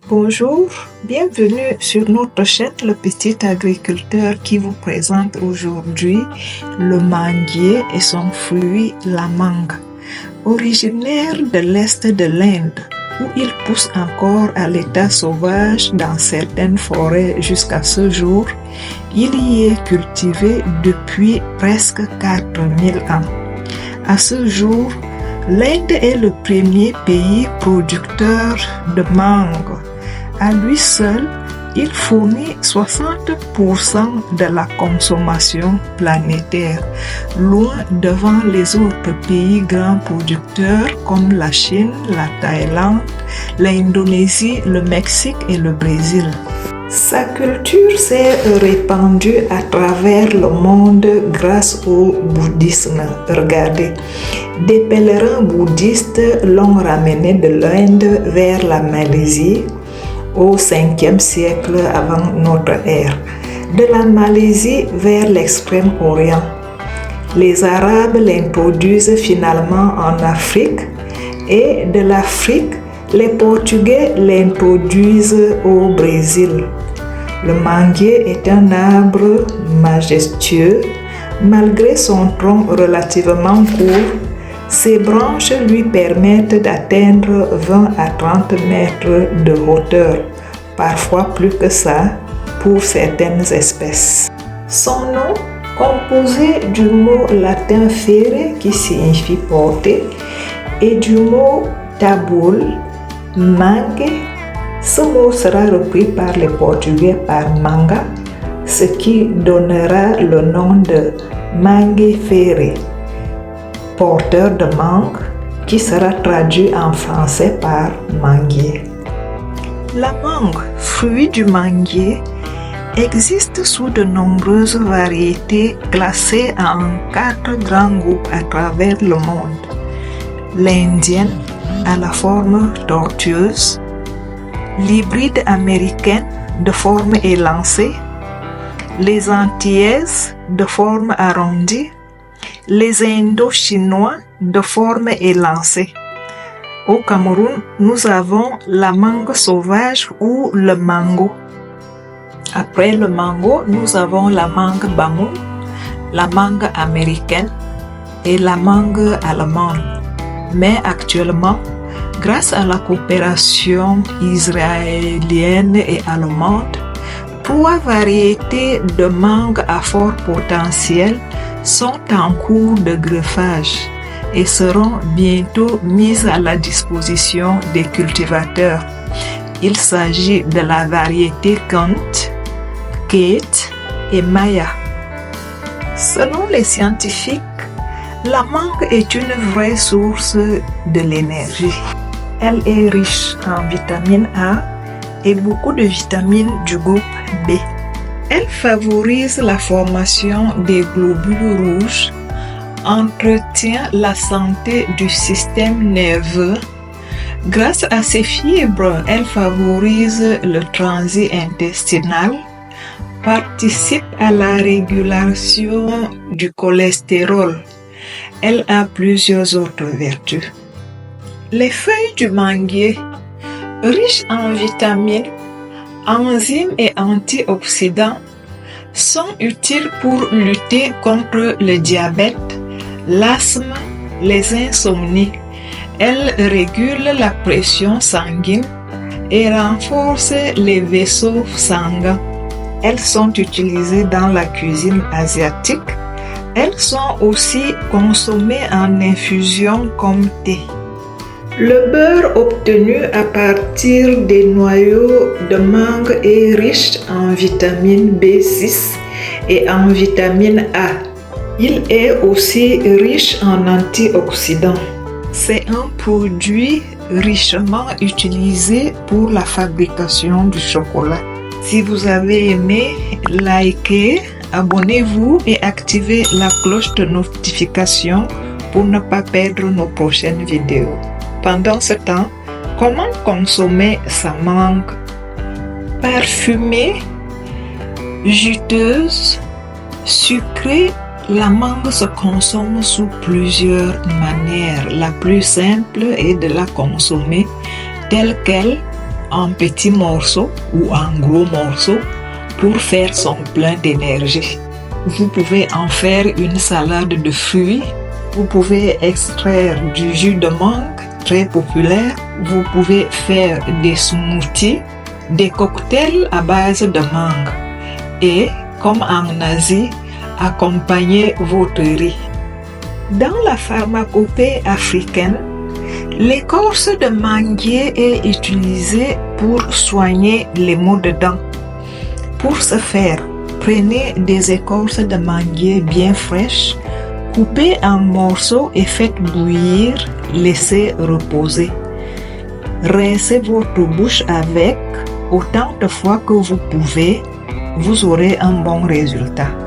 Bonjour, bienvenue sur notre chaîne Le Petit Agriculteur qui vous présente aujourd'hui le manguier et son fruit, la mangue. Originaire de l'Est de l'Inde, où il pousse encore à l'état sauvage dans certaines forêts jusqu'à ce jour, il y est cultivé depuis presque 4000 ans. À ce jour, l'Inde est le premier pays producteur de mangue. À lui seul, il fournit 60% de la consommation planétaire, loin devant les autres pays grands producteurs comme la Chine, la Thaïlande, l'Indonésie, le Mexique et le Brésil. Sa culture s'est répandue à travers le monde grâce au bouddhisme. Regardez, des pèlerins bouddhistes l'ont ramené de l'Inde vers la Malaisie au 5e siècle avant notre ère, de la Malaisie vers l'Extrême-Orient. Les Arabes l'introduisent finalement en Afrique et de l'Afrique, les Portugais l'introduisent au Brésil. Le manguier est un arbre majestueux. Malgré son tronc relativement court, ses branches lui permettent d'atteindre 20 à 30 mètres de hauteur, parfois plus que ça pour certaines espèces. Son nom, composé du mot latin fere qui signifie porter et du mot tabul, mangue, ce mot sera repris par les Portugais par manga, ce qui donnera le nom de mangue fere, porteur de mangue, qui sera traduit en français par manguier. La mangue, fruit du manguier, existe sous de nombreuses variétés classées en 4 grands groupes à travers le monde. L'indienne, à la forme tortueuse, l'hybride américaine de forme élancée, les antillaises de forme arrondie, les indo-chinois de forme élancée. Au Cameroun, nous avons la mangue sauvage ou le mango. Après le mango, nous avons la mangue bamoun, la mangue américaine et la mangue allemande. Mais actuellement, grâce à la coopération israélienne et allemande, 3 variétés de mangue à fort potentiel sont en cours de greffage et seront bientôt mises à la disposition des cultivateurs. Il s'agit de la variété Kant, Kate et Maya. Selon les scientifiques, la mangue est une vraie source de l'énergie. Elle est riche en vitamine A et beaucoup de vitamines du groupe B. Elle favorise la formation des globules rouges, entretient la santé du système nerveux. Grâce à ses fibres, elle favorise le transit intestinal, participe à la régulation du cholestérol. Elle a plusieurs autres vertus. Les feuilles du manguier, riches en vitamines, enzymes et antioxydants, sont utiles pour lutter contre le diabète, l'asthme, les insomnies. Elles régulent la pression sanguine et renforcent les vaisseaux sanguins. Elles sont utilisées dans la cuisine asiatique. Elles sont aussi consommées en infusion comme thé. Le beurre obtenu à partir des noyaux de mangue est riche en vitamine B6 et en vitamine A. Il est aussi riche en antioxydants. C'est un produit richement utilisé pour la fabrication du chocolat. Si vous avez aimé, likez, abonnez-vous et activez la cloche de notification pour ne pas perdre nos prochaines vidéos. Pendant ce temps, comment consommer sa mangue? Parfumée, juteuse, sucrée, la mangue se consomme sous plusieurs manières. La plus simple est de la consommer telle qu'elle, en petits morceaux ou en gros morceaux pour faire son plein d'énergie. Vous pouvez en faire une salade de fruits. Vous pouvez extraire du jus de mangue, très populaire. Vous pouvez faire des smoothies, des cocktails à base de mangue. Et, comme en Asie, accompagnez votre riz. Dans la pharmacopée africaine, l'écorce de manguier est utilisée pour soigner les maux de dents. Pour ce faire, prenez des écorces de manguier bien fraîches, coupez en morceaux et faites bouillir, laissez reposer. Rincez votre bouche avec autant de fois que vous pouvez, vous aurez un bon résultat.